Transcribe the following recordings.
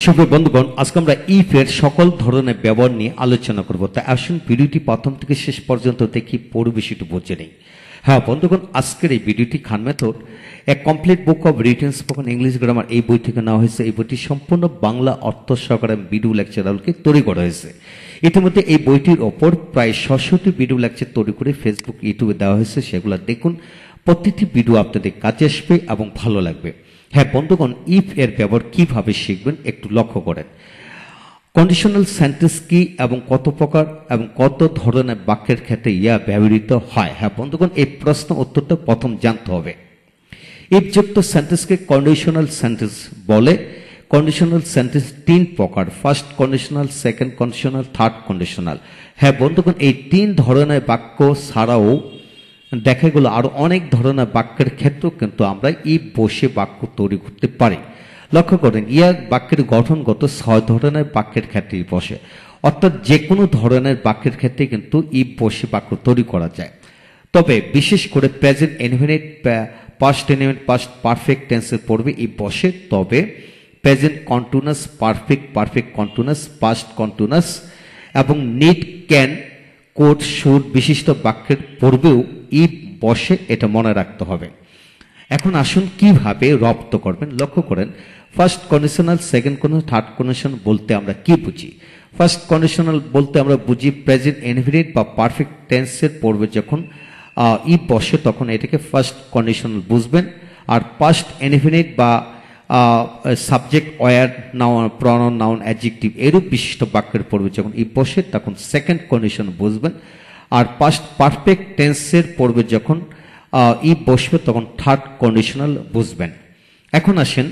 সুপ্রিয় বন্ধুগণ, আজকে আমরা ইফ এর সকল ধরনের ব্যবহার নিয়ে আলোচনা করব। তাই আসুন ভিডিওটি প্রথম থেকে শেষ পর্যন্ত দেখি, পুরো বিষয়টি বুঝে নেই। হ্যাঁ বন্ধুগণ, আজকের এই ভিডিওটি Khan method a complete book of written spoken English grammar এই বই থেকে নেওয়া হয়েছে। এই বইটি সম্পূর্ণ বাংলা অর্থ সহকারে ভিডিও লেকচারকে তৈরি করা হয়েছে। ইতিমধ্যে এই বইটির ওপর প্রায় ৬০০টি ভিডিও লেকচার তৈরি করে ফেসবুক, ইউটিউবে দেওয়া হয়েছে। সেগুলো দেখুন, প্রতিটি ভিডিও আপনাদের কাজে আসবে এবং ভালো লাগবে। হ্যাঁ বন্ধুগণ, ইফ এর ব্যবহার কিভাবে শিখবেন একটু লক্ষ্য করেন। কন্ডিশনাল সেন্টেন্স কি এবং কত প্রকার এবং কত ধরনের বাক্যের ক্ষেত্রে ইয়া ব্যবহৃত হয়। হ্যাঁ বন্ধুগণ, এই প্রশ্ন উত্তরটা প্রথম জানতে হবে। ইফযুক্ত সেন্টেন্সকে কন্ডিশনাল সেন্টেন্স বলে। কন্ডিশনাল সেন্টেন্স তিন প্রকার: first conditional, second conditional, third conditional. হ্যাঁ বন্ধুগণ, এই তিন ধরনের বাক্য ছাড়াও দেখা গেল আরো অনেক ধরনের বাক্যের ক্ষেত্রেও কিন্তু আমরা ইফ বসে বাক্য তৈরি করতে পারি। লক্ষ্য করেন, ইয়া বাক্যের গঠনগত ৬ ধরনের বাক্যের ক্ষেত্রেই বসে, অর্থাৎ যে কোনো ধরনের বাক্যের ক্ষেত্রে কিন্তু ইফ বসে বাক্য তৈরি করা যায়। তবে বিশেষ করে present indefinite, past indefinite, past perfect টেন্সের পড়বে ইফ বসে। তবে present continuous, perfect, perfect continuous, past continuous এবং নিড, ক্যান, কোড, শুড বিশিষ্ট বাক্যের পূর্বেও ইফ বসে, এটা মনে রাখতে হবে। এখন আসুন কিভাবে রপ্ত করবেন। লক্ষ্য করেন, first conditional, second conditional, third conditional বলতে আমরা কি বুঝি। ফার্স্ট কন্ডিশনাল বলতে আমরা বুঝি প্রেজেন্ট ইনডেফিনিট বা পারফেক্ট টেন্সের পূর্বে যখন ইফ বসে তখন এটাকে ফার্স্ট কন্ডিশনাল বুঝবেন। আর পাস্ট ইনডেফিনিট বা subject, were, noun, pronoun, noun, adjective এরূপ বিশিষ্ট বাক্যের পূর্বে যখন ইফ বসে তখন সেকেন্ড কন্ডিশন বুঝবেন। আর পাস্ট পারফেক্ট টেন্সের পূর্বে যখন ইফ বসবে তখন থার্ড কন্ডিশনাল বুঝবেন। এখন আসেন,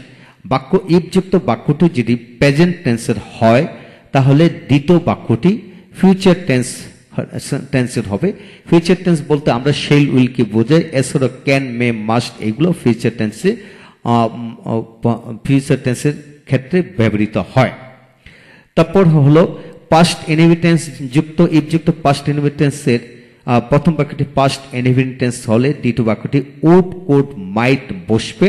বাক্য ইফযুক্ত বাক্যটি যদি প্রেজেন্ট টেন্সের হয় তাহলে দ্বিতীয় বাক্যটি ফিউচার টেন্সের হবে। ফিউচার টেন্স বলতে আমরা শেল, উইল কে বোঝাই। এছাড়া ক্যান, মে, মাস্ট এগুলো ফিউচার টেন্সের ক্ষেত্রে ব্যবহৃত হয়। তারপর হলো পাস্ট ইনহেরিটেন্স যুক্ত ইফযুক্ত পাস্ট ইনহেরিটেন্সের প্রথম বাক্যটি পাস্ট ইনহেরিটেন্স হলে দ্বিতীয় বাক্যটি উড, কুড, মাইট বসবে।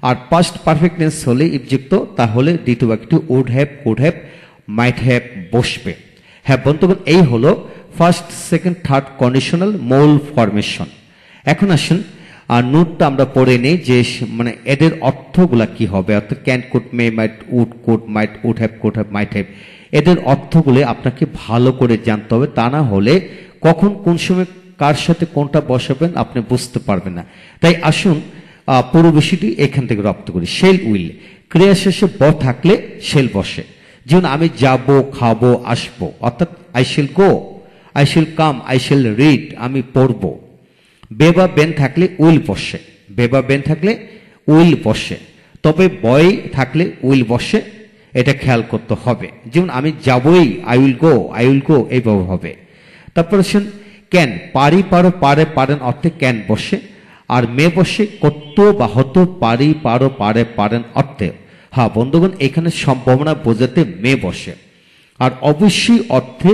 আর পাস্ট পারফেক্ট টেন্স হলে ইফযুক্ত তাহলে দ্বিতীয় বাক্যটি would have, could have, might have বসবে। হ্যাঁ বন্ধুগণ, এই হলো ফার্স্ট, সেকেন্ড, থার্ড কন্ডিশনাল মূল ফরমেশন। এখন আসুন নোটটা আমরা পড়ে নেই যে মানে এদের অর্থগুলা কি হবে। অর্থাৎ can, could, may, might, would, could, might, would have, could have, might have এদের অর্থগুলো আপনাকে ভালো করে জানতে হবে। তা না হলে কখন কোন সময় কার সাথে কোনটা বসাবেন আপনি বুঝতে পারবেন না। তাই আসুন পুরো বিষয়টি এখান থেকে রপ্ত করি। শেল, উইল ক্রিয়া শেষে ব থাকলে শেল বসে। যেমন আমি যাব, খাবো, আসবো, অর্থাৎ I shall go, I shall come, I shall read আমি পড়বো। বে বা বেন থাকলে উইল বসে, বে বা বেন থাকলে উইল বসে। তবে বয় থাকলে উইল বসে, এটা খেয়াল করতে হবে। যেমন আমি যাবই, I will go, I will go এইভাবে হবে। তারপর আসেন ক্যান, পারি, পারো, পারে, পারেন অর্থে ক্যান বসে। আর মে বসে করত বা হতো, পারি, পারো, পারে, পারেন অর্থে। হ্যাঁ বন্ধুগণ, এখানে সম্ভাবনা বোঝাতে মে বসে। আর অবশ্যই অর্থে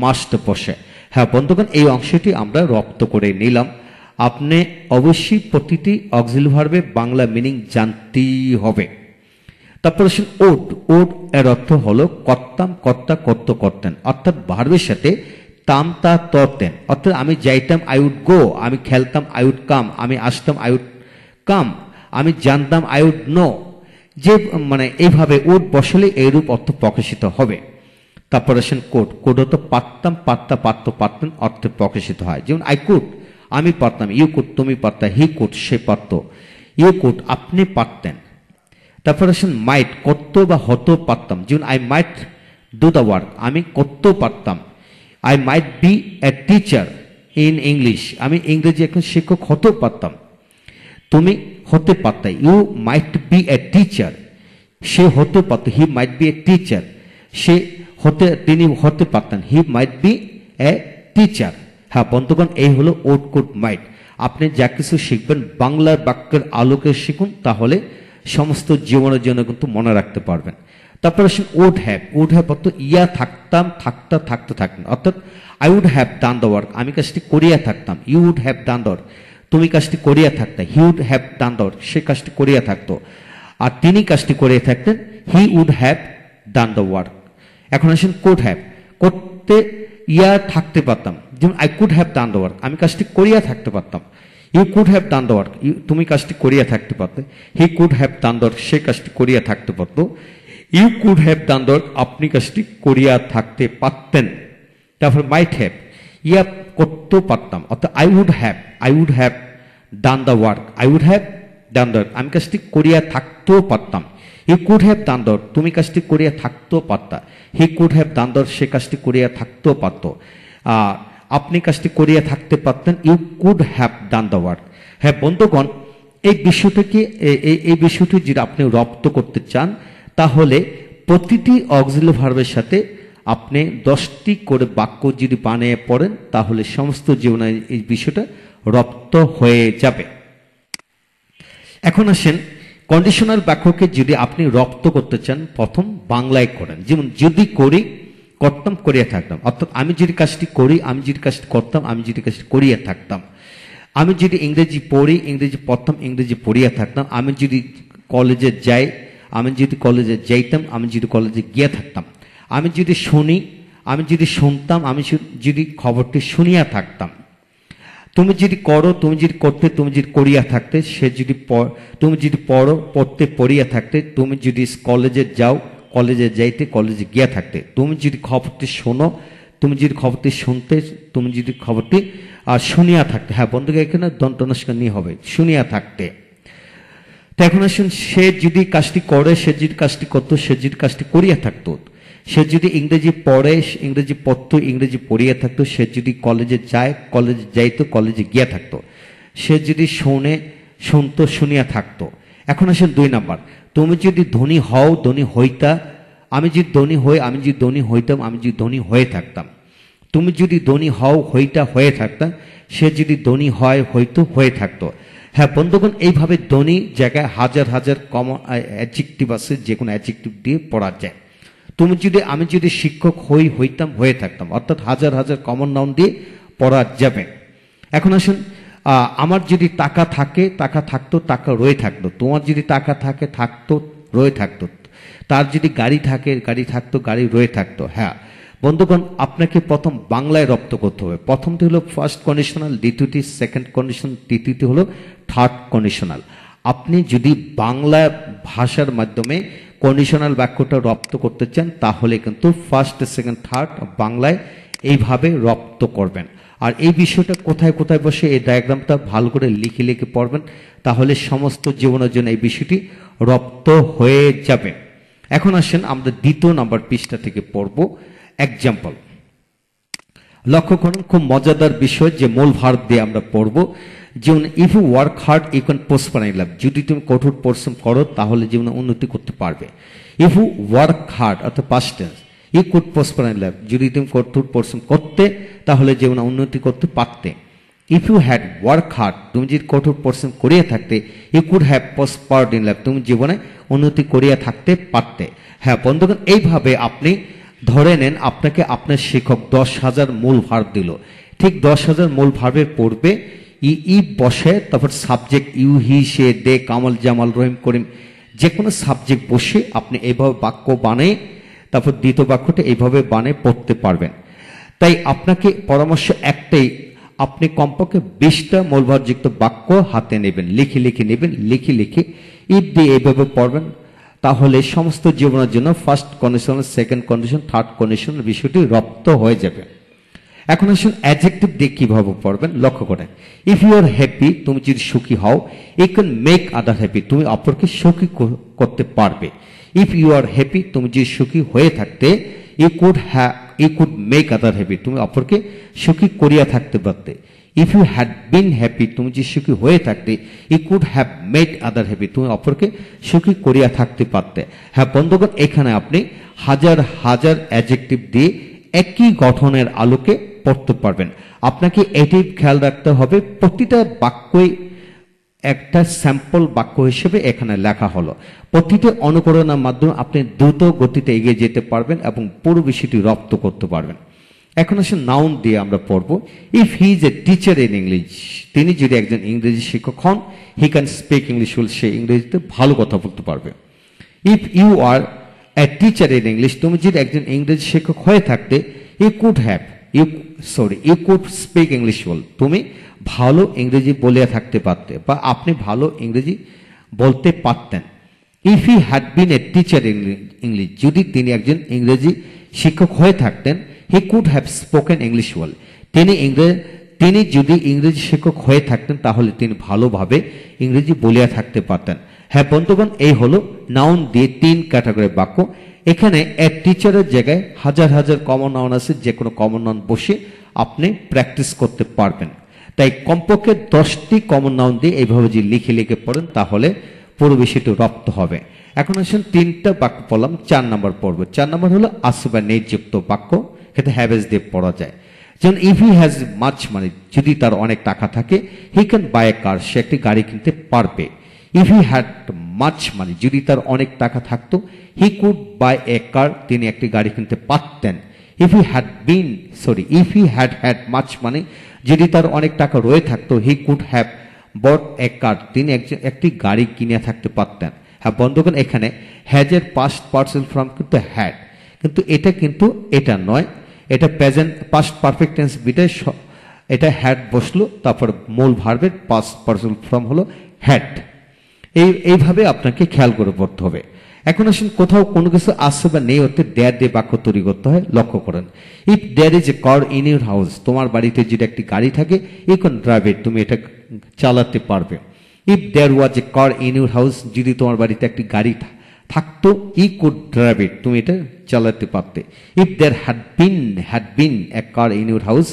মাস্ট বসে। হ্যাঁ বন্ধুগণ, এই অংশটি আমরা রপ্ত করে নিলাম। আপনি অবশ্যই প্রতিটি অক্সিলারি ভার্বে বাংলা মিনিং জানতেই হবে। তারপর আসেন ওড, ওড এর অর্থ হলো করতাম, কর্তা, করত, করতেন, অর্থাৎ ভার্বের সাথে তাম, তা, তরতেন। অর্থাৎ আমি যাইতাম, আই উড গো, আমি খেলতাম, আই উড কাম, আমি আসতাম, আই উড কাম, আমি জানতাম, আই উড নো। যে মানে এইভাবে উড বসলে এইরূপ অর্থ প্রকাশিত হবে। তারপর আসেন কোড, কোড হতো পারতাম, পারতা, পারত, পারতেন অর্থে প্রকাশিত হয়। যেমন আই কুড আমি পারতাম, ইউ কুড তুমি পারতা, হি কুড সে পারত, ইউ কুড আপনি পারতেন। তারপর আসেন মাইট, করতে বা হতো পারতাম। যেমন I might do the work আমি করতেও পারতাম। I might be a teacher in English আমি ইংরেজি এখন শিক্ষক হতেও পারতাম। তুমি হতে পারতা, you might be a teacher সে হতে পারত, হি মাইট বি এ টিচার সে হতে তিনি হতে পারতেন, হি মাইট বি এ টিচার। হ্যাঁ বন্ধুগণ, এই হলো ওড, কুড, মাইট। আপনি যা কিছু শিখবেন বাংলার বাক্যের আলোকে শিখুন, তাহলে সমস্ত জীবনের জন্য কিন্তু মনে রাখতে পারবেন। তারপর আসেন উড হ্যাভ, উড হ্যাভ অর্থ ইয়া থাকতাম, থাকতা, থাকতে থাকতেন। অর্থাৎ I would have done the work আমি কাজটি করিয়া থাকতাম, you would have done the work তুমি কাজটি করিয়া থাকতে, he would have done the work সে কাজটি করিয়া থাকতো। আর তিনি কাজটি করিয়া থাকতেন, he would have done the work. এখন আসেন কুড হ্যাভ, করতে ইয়া থাকতে পারতাম, যেমন I could have done the work, আমি কাজটি করিয়া থাকতে পারতাম। You could have done the work, তুমি কাজটি করিয়া থাকতে পারতে। He could have done the work, সে কাজটি করিয়া থাকতে পারত। You could have done the work, আপনি কাজটি করিয়া থাকতে পারতেন। তারপর মাইট হ্যাভ, ইয়া করতেও পারতাম, অর্থাৎ I would have done the work, I would have done the work, আমি কাজটি করিয়া থাকতেও পারতাম। He could have done the work, তুমি কাজটি করিয়া থাকতেও পারতা। He could have done the work, সে কাজটি করিয়া থাকতেও পারত। আপনি কাজটি করিয়া থাকতে পারতেন। You could have done the work. হ্যাঁ বন্ধুগণ, এই বিষয়টিকে এই বিষয়টি যদি আপনি রপ্ত করতে চান, তাহলে প্রতিটি অক্সিলারি ভার্বের সাথে আপনি 10টি করে বাক্য যদি বানিয়ে পড়েন, তাহলে সমস্ত জীবনে এই বিষয়টা রপ্ত হয়ে যাবে। এখন আসেন, কন্ডিশনাল বাক্যকে যদি আপনি রপ্ত করতে চান, প্রথম বাংলায় করেন। যেমন যদি করি, করতাম, করিয়া থাকতাম, অর্থাৎ আমি যদি কাজটি করি, আমি যদি কাজটি করতাম, আমি যদি কাজটি করিয়া থাকতাম। আমি যদি ইংরেজি পড়ি, ইংরেজি পড়তাম, ইংরেজি পড়িয়া থাকতাম। আমি যদি কলেজে যাই, আমি যদি কলেজে যাইতাম, আমি যদি কলেজে গিয়া থাকতাম। আমি যদি শুনি, আমি যদি শুনতাম, আমি যদি খবরটি শুনিয়া থাকতাম। তুমি যদি করো, তুমি যদি করতে, তুমি যদি করিয়া থাকতে, সে যদি তুমি যদি পড়ো, পড়তে, পড়িয়া থাকতে। তুমি যদি কলেজে যাও, কলেজে যাইতে, কলেজে গিয়া থাকতে। তুমি যদি খবরটি শোনো, তুমি যদি খবরটি শুনতে, তুমি যদি খবরটি শুনিয়া থাকতে। হ্যাঁ বন্ধুকে, এখানে দন্তনস্কার নিয়ে হবে, শুনিয়া থাকতে। তো এখন আসুন, সে যদি কাজটি করে, সে যদি কাজটি করতো, সে যদি কাজটি করিয়া থাকতো। সে যদি ইংরেজি পড়ে, ইংরেজি পড়তো, ইংরেজি পড়িয়া থাকতো। সে যদি কলেজে যায়, কলেজে যাইতো, কলেজে গিয়া থাকতো। সে যদি শোনে, শুনতো, শুনিয়া থাকতো। এখন আসেন 2 নাম্বার, তুমি যদি ধনী হও, ধনী হইতা। আমি যদি ধনী হই, আমি যদি ধনী হইতাম, আমি যদি ধনী হয়ে থাকতাম। তুমি যদি ধনী হও, হইতা, হয়ে থাকতাম। সে যদি ধনী হয়, হইতো, হয়ে থাকতো। হ্যাঁ বন্ধুগণ, এইভাবে ধনী জায়গায় হাজার হাজার কমন অ্যাডজেক্টিভ আছে, যে কোনো অ্যাডজেক্টিভ দিয়ে পড়া যায়। তুমি যদি, আমি যদি শিক্ষক হই, হইতাম, হয়ে থাকতাম, অর্থাৎ হাজার হাজার কমন নাউন দিয়ে পড়া যাবে। এখন আসুন, আমার যদি টাকা থাকে, টাকা থাকতো, টাকা রয়ে থাকতো। তোমার যদি টাকা থাকে, থাকতো, রয়ে থাকতো। তার যদি গাড়ি থাকে, গাড়ি থাকতো, গাড়ি রয়ে থাকতো। হ্যাঁ বন্ধুগণ, আপনাকে প্রথম বাংলায় রপ্ত করতে হবে। প্রথমটি হলো ফার্স্ট কন্ডিশনাল, দ্বিতীয়টি সেকেন্ড কন্ডিশন, তৃতীয়টি হলো থার্ড কন্ডিশনাল। আপনি যদি বাংলা ভাষার মাধ্যমে কন্ডিশনাল বাক্যটা রপ্ত করতে চান, তাহলে কিন্তু ফার্স্ট, সেকেন্ড, থার্ড বাংলায় এইভাবে রপ্ত করবেন। আর এই বিষয়টা কোথায় কোথায় বসে, এই ডায়াগ্রামটা ভালো করে লিখে লিখে পড়বেন, তাহলে সমস্ত জীবনের জন্য এই বিষয়টি রপ্ত হয়ে যাবে। এখন আসেন, আমরা 2 নম্বর পৃষ্ঠা থেকে পড়ব এক্সাম্পল। লক্ষ্য করুন, খুব মজাদার বিষয়, যে মূল ভার্ব দিয়ে আমরা পড়ব। যেমন if you work hard you can prosper in life, যদি তুমি কঠোর পরিশ্রম করো, তাহলে জীবনে উন্নতি করতে পারবে। ইফ ইউ ওয়ার্ক হার্ড, অর্থাৎ past tense, you could prosper in life, যদি তুমি কঠোর পরিশ্রম করতে, তাহলে জীবনে উন্নতি করতে পারতে। If you had work hard, তুমি যদি কঠোর পরিশ্রম করিয়া থাকতে, you could have prospered in life, তুমি জীবনে উন্নতি করিয়া থাকতে পারতে। হ্যাঁ বন্ধুগণ, এইভাবে আপনি ধরে নেন, আপনাকে আপনার শিক্ষক 10,000 মূল ভার্ব দিল। ঠিক 10,000 মূল ভার্বের পূর্বে ই বসে, তারপর সাবজেক্ট ইউ, হি, সে, দে, কামাল, জামাল, রহিম, করিম, যে কোনো সাবজেক্ট বসে আপনি এইভাবে বাক্য বানিয়ে, তারপর দ্বিতীয় বাক্যটা এইভাবে বানিয়ে পড়তে পারবেন। তাই আপনাকে পরামর্শ একটাই, আপনি কমপক্ষে 20টা মূলভাবযুক্ত বাক্য হাতে নেবেন, লিখে লিখে নেবেন, লিখে লিখে ইফ দিয়ে এইভাবে পড়বেন, তাহলে সমস্ত জীবনের জন্য first condition, second condition, third condition বিষয়টি রপ্ত হয়ে যাবে। এখন আসুন, অ্যাডজেক্টিভ দিয়ে কিভাবে পড়বেন লক্ষ্য করেন। ইফ ইউ আর হ্যাপি, তুমি যদি সুখী হও, you can make other happy, তুমি অপরকে সুখী করতে পারবে। ইফ ইউ আর হ্যাপি, তুমি যদি সুখী হয়ে থাকতে, you could make other happy, তুমি অপরকে সুখী করিয়া থাকতে পারতে। If you had been happy, তুমি যদি সুখী হয়ে থাকতে, you could have made other happy, তুমি অপরকে সুখী করিয়া থাকতে পারতে। হ্যাঁ বন্ধুগণ, এখানে আপনি হাজার হাজার অ্যাডজেক্টিভ দিয়ে একই গঠনের আলোকে পড়তে পারবেন। আপনাকে এটি খেয়াল রাখতে হবে, প্রতিটা বাক্যই একটা স্যাম্পল বাক্য হিসেবে এখানে লেখা হলো। প্রতিটি অনুকরণের মাধ্যমে আপনি দ্রুত গতিতে এগিয়ে যেতে পারবেন এবং পুরো বিষয়টি রপ্ত করতে পারবেন। এখন আসলে নাউন দিয়ে আমরা পড়ব। If he is a teacher in English, তিনি যদি একজন ইংরেজি শিক্ষক হন, হি ক্যান স্পিক ইংলিশ, সে ইংরেজিতে ভালো কথা বলতে পারবে। If you are a teacher in English, তুমি যদি একজন ইংরেজি শিক্ষক হয়ে থাকতে, you could speak English well, তুমি ভালো ইংরেজি বলিয়া থাকতে পারতে বা আপনি ভালো ইংরেজি বলতে পারতেন। If he had been A teacher in English, যদি তিনি একজন ইংরেজি শিক্ষক হয়ে থাকতেন, হি could have spoken English well, তিনি যদি ইংরেজি শিক্ষক হয়ে থাকতেন তাহলে তিনি ভালোভাবে ইংরেজি বলিয়া থাকতে পারতেন। হ্যাঁ বন্ধুগণ, এই হলো নাউন দিয়ে 3 ক্যাটাগরি বাক্য। এখানে এ টিচারের জায়গায় হাজার হাজার কমন নাউন আছে, যে কোনো কমন নাউন বসে আপনি প্র্যাকটিস করতে পারবেন। তাই কমপক্ষে 10টি কমন নাউন দিয়ে এইভাবে যদি লিখে পড়েন তাহলে পুরো বিষয়টি রপ্ত হবে। এখন আসেন 3টা বাক্য পড়লাম, 4 নম্বর পড়ব। 4 নম্বর হলো আছে বা নেই যুক্ত বাক্য, এতে হ্যাভেজ দিয়ে পড়া যায়। যেমন if he has much money, যদি তার অনেক টাকা থাকে, হি ক্যান বাই এ কার, সে একটি গাড়ি কিনতে পারবে। If he had much money, যদি তার অনেক টাকা থাকতো, হি কুড বাই এ কার, তিনি একটি গাড়ি কিনতে পারতেন। If he had much money, যদি তার অনেক টাকা রয়ে থাকতো, হি কুড হ্যাভ বট এ কার, তিনি একটি গাড়ি কিনে থাকতে পারতেন। হ্যাঁ বন্ধুগণ, এখানে হ্যাজের পাস্ট পার্সেল ফর্ম কিন্তু হ্যাড, কিন্তু এটা নয়, এটা প্রেজেন্ট পাস্ট পারফেক্ট টেন্স বিটায় এটা হ্যাড বসলো, তারপর মূল ভার্বের পাস্ট পার্সেল ফর্ম হলো হ্যাড। এইভাবে আপনাকে খেয়াল করে পড়তে হবে। এখন আসুন, কোথাও কোনো কিছু আছে বা নেই অর্থে দেয়ার দিয়ে বাক্য তৈরি করতে হয়। লক্ষ্য করেন, if there is a car in your house, তোমার বাড়িতে যদি একটি গাড়ি থাকে, ইউ ক্যান ড্রাইভ ইট, তুমি এটা চালাতে পারবে। If there was a car in your house, যদি তোমার বাড়িতে একটি গাড়ি থাকতো, ই কুড ড্রাইভ ইট, তুমি এটা চালাতে পারতে। If there had been a car in your house,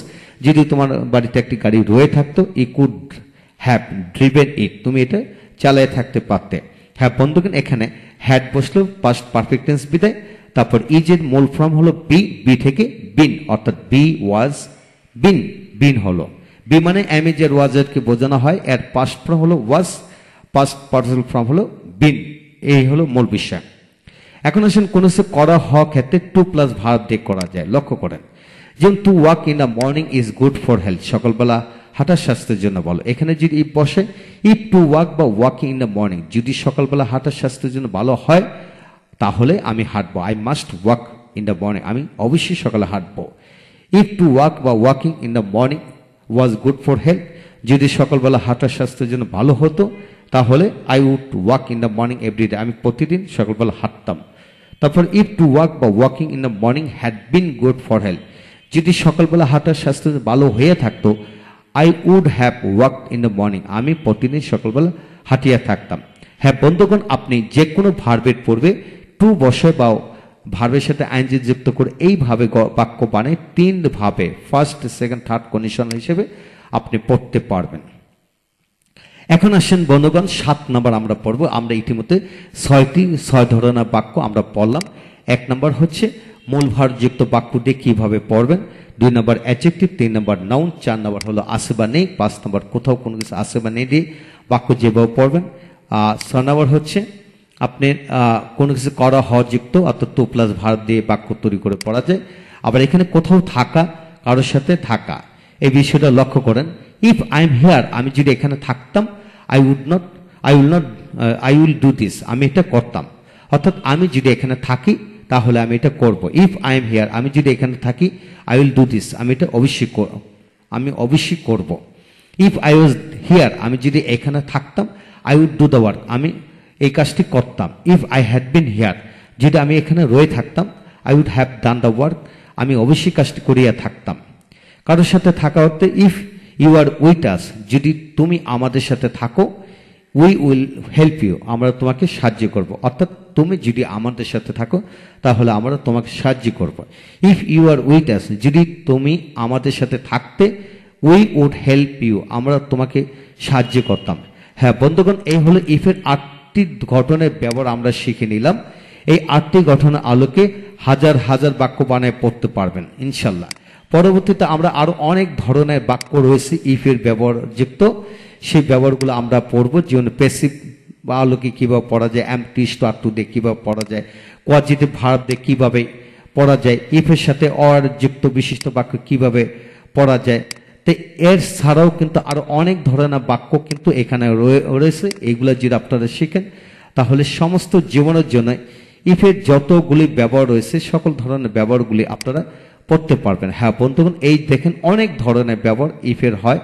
যদি তোমার বাড়িতে একটি গাড়ি রয়ে থাকতো, he could have driven it, তুমি এটা চালিয়ে থাকতে পারতে। হ্যাঁ বন্ধুগণ, এখানে হ্যাড বসলো পাস্ট পারফেক্ট টেন্স বিদায়, তারপর ইজের মূল ফর্ম হলো বি থেকে বিন, অর্থাৎ বি ওয়াজ বিন হলো। বি মানে অ্যামেজের ওয়াজেরকে বোঝানো হয়, এর পাস্ট ফর্ম হলো ওয়াজ, পাস্ট পার্সেল ফর্ম হলো বিন। এই হলো মূল বিষয়। এখন আসেন, কোন করা হওয়া ক্ষেত্রে 2+ ভার্ব দিয়ে করা যায়। লক্ষ্য করেন, যেমন to walk in the morning is good for health, সকালবেলা হাঁটার স্বাস্থ্যের জন্য বলো। এখানে যদি ইফ বসে, ইফ টু ওয়াক বা ওয়াকিং ইন দ্য মর্নিং, যদি সকালবেলা হাঁটার স্বাস্থ্যের জন্য ভালো হয় তাহলে আমি হাঁটবো। I must walk in the morning, আমি অবশ্যই সকালে হাঁটবো। ইফ টু ওয়াক বা walking in the morning was good for health, যদি সকালবেলা হাঁটার স্বাস্থ্যের জন্য ভালো হতো তাহলে I would walk in the morning everyday, আমি প্রতিদিন সকালবেলা হাঁটতাম। তারপর ইফ টু ওয়াক বা walking in the morning had been good for health, যদি সকালবেলা হাঁটার স্বাস্থ্য ভালো হয়ে থাকতো, I would have walked in the morning, আমি প্রতিদিন সকালবেলা হাঁটিয়া থাকতাম। হ্যাঁ বন্ধুগণ, আপনি যে কোনো ভার্বের পূর্বে টু বসে বা ভার্বের সাথে আইনজি যুক্ত করে এইভাবে বাক্য বানায় 3 ভাবে ফার্স্ট, সেকেন্ড, থার্ড কন্ডিশন হিসেবে আপনি পড়তে পারবেন। এখন আসেন বন্ধুগণ, 7 নম্বর আমরা পড়বো। আমরা ইতিমধ্যে 6 ধরনের বাক্য আমরা পড়লাম। 1 নম্বর হচ্ছে মূল ভার্বযুক্ত বাক্য দিয়ে কিভাবে পড়বেন, 2 নম্বর অ্যাডজেক্টিভ, 3 নম্বর নাউন, 4 নম্বর হলো আছে বা নেই, 5 নম্বর কোথাও কোনো কিছু আছে বা নেই দিয়ে বাক্য যেভাবে পড়বেন, 6 নম্বর হচ্ছে আপনি কোনো কিছু করা হওয়া যুক্ত অর্থাৎ 2+ ভার্ব দিয়ে বাক্য তৈরি করে পড়া যায়। আবার এখানে কোথাও থাকা, কারোর সাথে থাকা, এই বিষয়টা লক্ষ্য করেন। ইফ আই এম হিয়ার, আমি যদি এখানে থাকতাম, আই উইল ডু দিস, আমি এটা করতাম। অর্থাৎ আমি যদি এখানে থাকি তাহলে আমি এটা করব। ইফ আই এম হিয়ার, আমি যদি এখানে থাকি, আই উইল ডু দিস, আমি এটা অবশ্যই করব। ইফ আই ওয়াজ হিয়ার, আমি যদি এখানে থাকতাম, I would do the work, আমি এই কাজটি করতাম। If I had been here, যদি আমি এখানে রয়ে থাকতাম, I would have done the work, আমি অবশ্যই কাজটি করিয়া থাকতাম। কারোর সাথে থাকা অর্থে if you are with us, যদি তুমি আমাদের সাথে থাকো, উই উইল হেল্প ইউ, আমরা তোমাকে সাহায্য করব। অর্থাৎ তুমি যদি আমাদের সাথে থাকো তাহলে আমরা তোমাকে সাহায্য করব। If you are with us, যদি তুমি আমাদের সাথে থাকতে, উই উড হেল্প ইউ, আমরা তোমাকে সাহায্য করতাম। হ্যাঁ বন্ধুগণ, এই হলো ইফের 8টি গঠনের ব্যবহার আমরা শিখে নিলাম। এই 8টি গঠনের আলোকে হাজার হাজার বাক্য বানায় পড়তে পারবেন ইনশাল্লাহ। পরবর্তীতে আমরা আরো অনেক ধরনের বাক্য রয়েছে ইফের ব্যবহারযুক্ত, সেই ব্যবহারগুলো আমরা পড়বো। যেমন প্যাসিভ বা আলোকে কিভাবে পড়া যায়, এমটি স্টার টু দিয়ে কিভাবে পড়া যায়, কোয়াজিটিভ ভার্ব দিয়ে কিভাবে পড়া যায়, ইফের সাথে অর যুক্ত বিশিষ্ট বাক্য কিভাবে পড়া যায়। তো এর ছাড়াও কিন্তু আরো অনেক ধরনের বাক্য কিন্তু এখানে রয়েছে। এইগুলো যদি আপনারা শিখেন তাহলে সমস্ত জীবনের জন্য ইফের যতগুলি ব্যবহার রয়েছে সকল ধরনের ব্যবহারগুলি আপনারা পড়তে পারবেন। হ্যাঁ বন্ধুগণ, এই দেখেন অনেক ধরনের ব্যবহার ইফের হয়,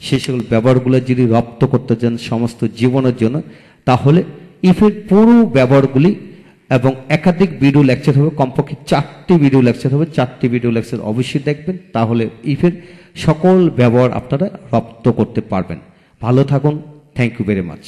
সেই সকল ব্যবহারগুলো যদি রপ্ত করতে চান সমস্ত জীবনের জন্য, তাহলে ইফের পুরো ব্যবহারগুলি এবং একাধিক ভিডিও লেকচার হবে, কমপক্ষে 4টি ভিডিও লেকচার হবে, 4টি ভিডিও লেকচার অবশ্যই দেখবেন, তাহলে ইফের সকল ব্যবহার আপনারা রপ্ত করতে পারবেন। ভালো থাকুন, থ্যাংক ইউ ভেরি মাচ।